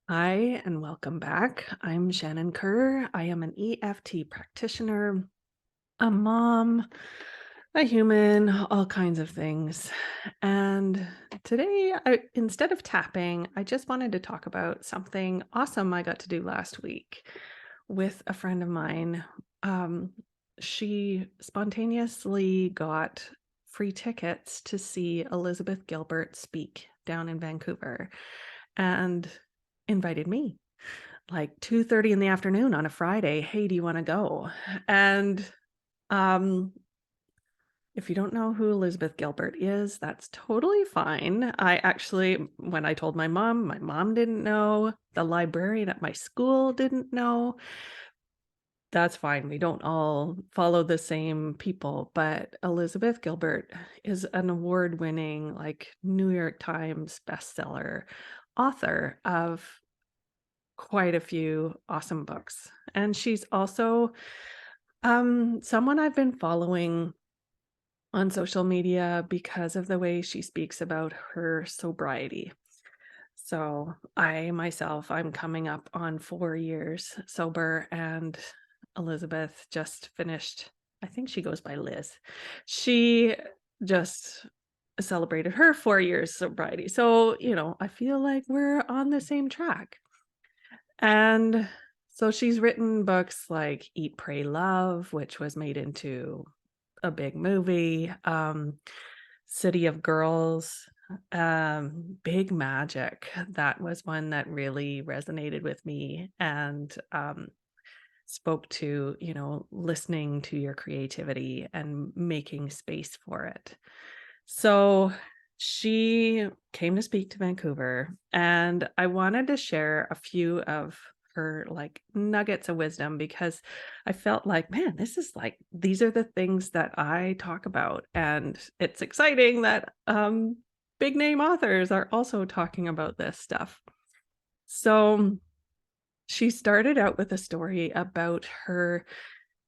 Hi, and welcome back. I'm Shannon Kerr. I am an EFT practitioner, a mom, a human, all kinds of things. And today, instead of tapping, I just wanted to talk about something awesome I got to do last week with a friend of mine. Um, she spontaneously got free tickets to see Elizabeth Gilbert speak down in Vancouver and invited me like 2:30 in the afternoon on a Friday. "Hey, do you wanna go?" And, um, if you don't know who Elizabeth Gilbert is, that's totally fine. I actually when I told my mom didn't know, the librarian at my school didn't know. That's fine, we don't all follow the same people, but Elizabeth Gilbert is an award-winning, like, New York Times bestseller author of quite a few awesome books. And she's also someone I've been following on social media because of the way she speaks about her sobriety. So I myself, I'm coming up on 4 years sober, and Elizabeth just finished, I think she goes by Liz. She just celebrated her 4 years sobriety. So, I feel like we're on the same track. And so she's written books like Eat, Pray, Love, which was made into a big movie, City of Girls, Big Magic. That was one that really resonated with me and spoke to, listening to your creativity and making space for it. So she came to speak to Vancouver, and I wanted to share a few of her like nuggets of wisdom because I felt like, man, this is like these are the things that I talk about. And it's exciting that big name authors are also talking about this stuff. So she started out with a story about her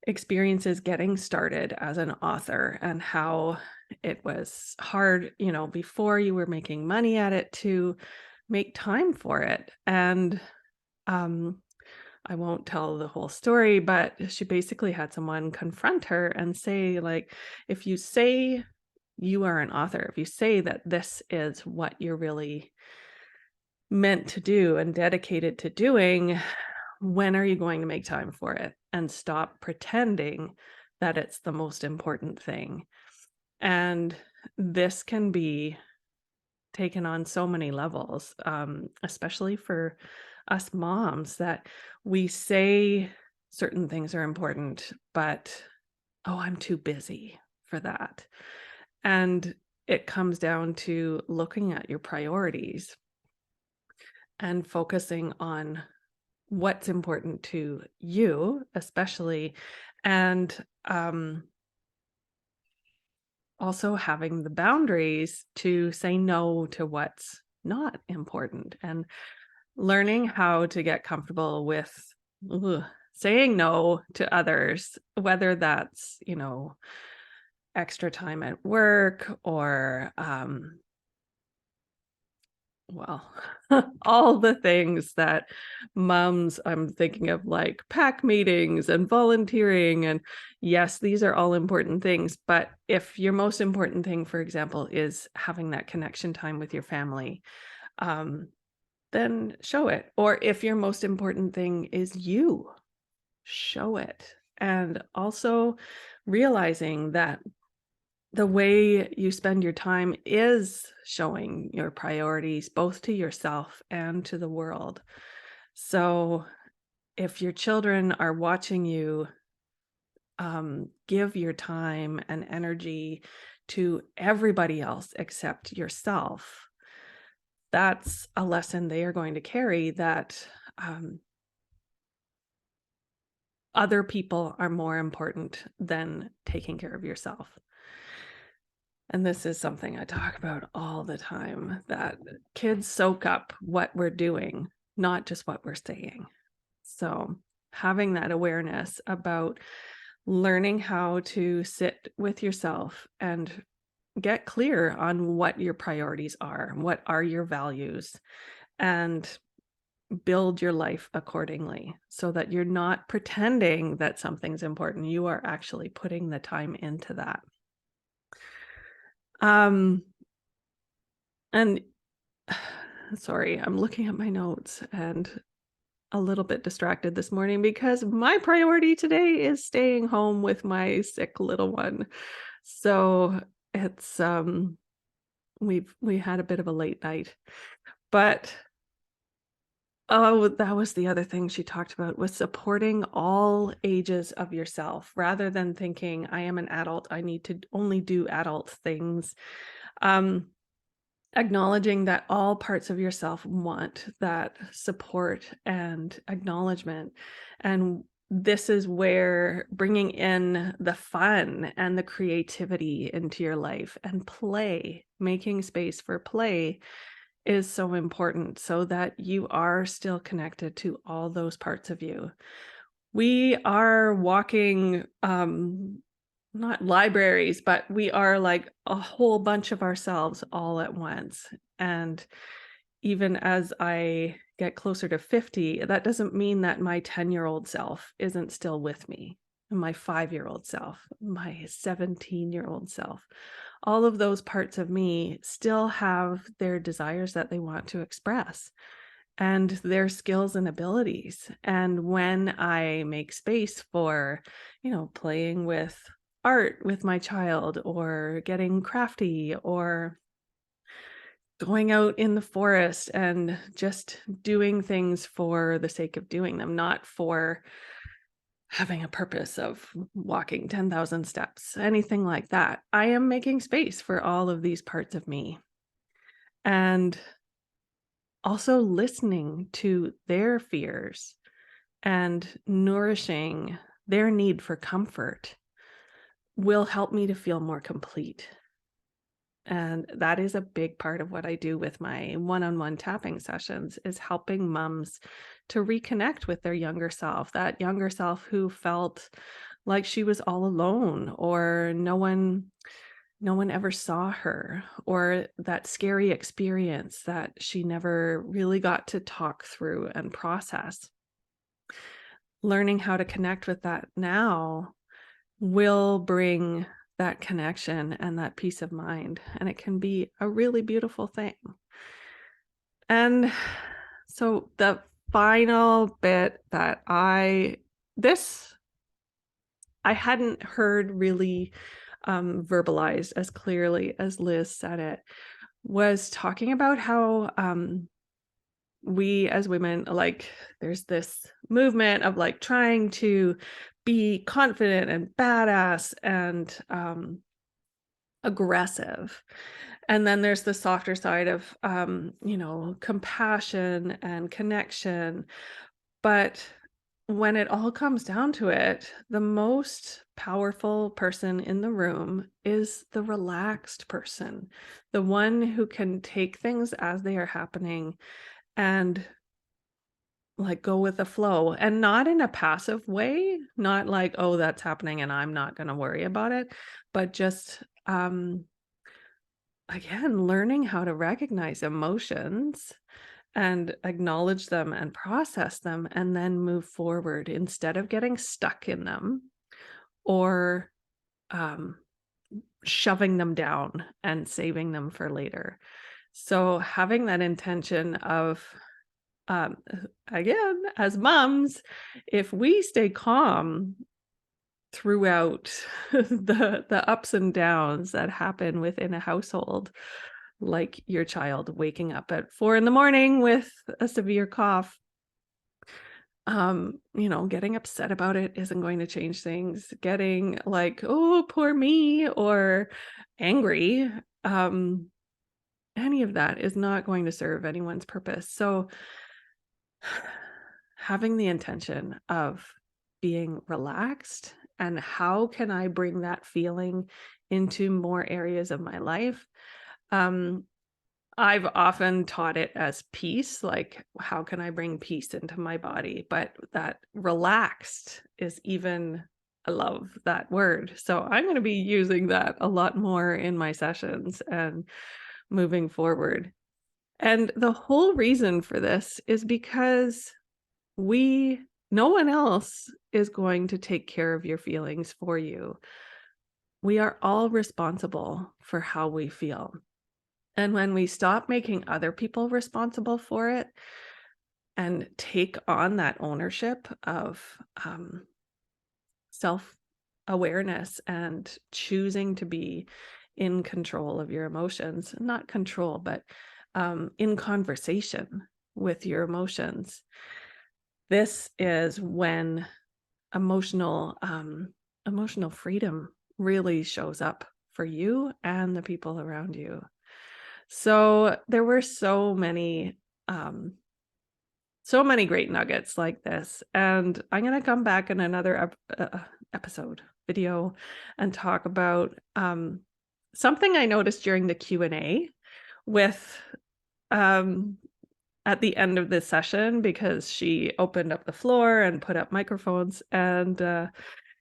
experiences getting started as an author and how it was hard, before you were making money at it to make time for it. And um, I won't tell the whole story, but she basically had someone confront her and say, like, if you say you are an author, if you say that this is what you're really meant to do and dedicated to doing, when are you going to make time for it and stop pretending that it's the most important thing? And this can be taken on so many levels, especially for us moms, that we say certain things are important, but oh, I'm too busy for that. And it comes down to looking at your priorities and focusing on what's important to you, especially, and also having the boundaries to say no to what's not important and learning how to get comfortable with saying no to others, whether that's, extra time at work or well, all the things that moms, I'm thinking of like pack meetings and volunteering. And yes, these are all important things. But if your most important thing, for example, is having that connection time with your family, um, then show it. Or if your most important thing is you, show it. And also realizing that the way you spend your time is showing your priorities both to yourself and to the world. So if your children are watching you give your time and energy to everybody else except yourself, that's a lesson they are going to carry, that um, other people are more important than taking care of yourself. And this is something I talk about all the time, that kids soak up what we're doing, not just what we're saying. So having that awareness about learning how to sit with yourself and get clear on what your priorities are, what are your values, and build your life accordingly so that you're not pretending that something's important. You are actually putting the time into that. Um, and sorry, I'm looking at my notes and a little bit distracted this morning because my priority today is staying home with my sick little one. So it's we had a bit of a late night. But oh, that was the other thing she talked about, was supporting all ages of yourself rather than thinking I am an adult, I need to only do adult things. Um, Acknowledging that all parts of yourself want that support and acknowledgement. And this is where bringing in the fun and the creativity into your life and play, making space for play is so important so that you are still connected to all those parts of you. We are walking, not libraries, but we are like a whole bunch of ourselves all at once. And even as I get closer to 50, that doesn't mean that my 10-year-old self isn't still with me, my 5-year-old self, my 17-year-old self. All of those parts of me still have their desires that they want to express and their skills and abilities. And when I make space for, playing with art with my child or getting crafty or going out in the forest and just doing things for the sake of doing them, not for having a purpose of walking 10,000 steps, anything like that. I am making space for all of these parts of me and also listening to their fears and nourishing their need for comfort will help me to feel more complete. And that is a big part of what I do with my one-on-one tapping sessions, is helping moms to reconnect with their younger self, that younger self who felt like she was all alone or no one ever saw her, or that scary experience that she never really got to talk through and process. Learning how to connect with that now will bring that connection and that peace of mind, and it can be a really beautiful thing. And so the final bit that this I hadn't heard really verbalized as clearly as Liz said it, was talking about how we as women, like, there's this movement of like trying to be confident and badass and aggressive. And then there's the softer side of compassion and connection. But when it all comes down to it, the most powerful person in the room is the relaxed person, the one who can take things as they are happening and like go with the flow, and not in a passive way, not like, oh, that's happening and I'm not going to worry about it, but just again, learning how to recognize emotions and acknowledge them and process them and then move forward instead of getting stuck in them or um, shoving them down and saving them for later. So having that intention of, um, again, as moms, if we stay calm throughout the ups and downs that happen within a household, like your child waking up at 4 a.m. with a severe cough, getting upset about it isn't going to change things. Getting like, oh, poor me, or angry, any of that is not going to serve anyone's purpose. So having the intention of being relaxed and how can I bring that feeling into more areas of my life? I've often taught it as peace, like how can I bring peace into my body? But that relaxed is even, I love that word. So I'm going to be using that a lot more in my sessions and moving forward. And the whole reason for this is because we no one else is going to take care of your feelings for you. We are all responsible for how we feel. And when we stop making other people responsible for it and take on that ownership of self awareness and choosing to be in control of your emotions, not control, but in conversation with your emotions, this is when emotional freedom really shows up for you and the people around you. So there were so many great nuggets like this, and I'm going to come back in another episode video and talk about something I noticed during the Q&A with um at the end of this session, because she opened up the floor and put up microphones, and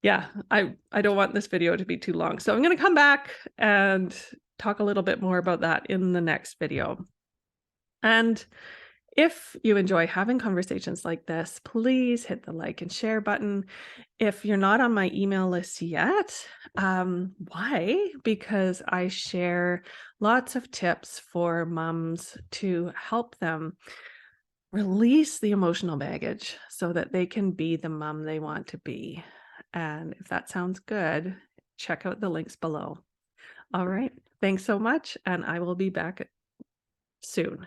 yeah, I don't want this video to be too long. So I'm going to come back and talk a little bit more about that in the next video. And if you enjoy having conversations like this, please hit the like and share button. If you're not on my email list yet, why? Because I share lots of tips for moms to help them release the emotional baggage so that they can be the mom they want to be. And if that sounds good, check out the links below. All right. Thanks so much. And I will be back soon.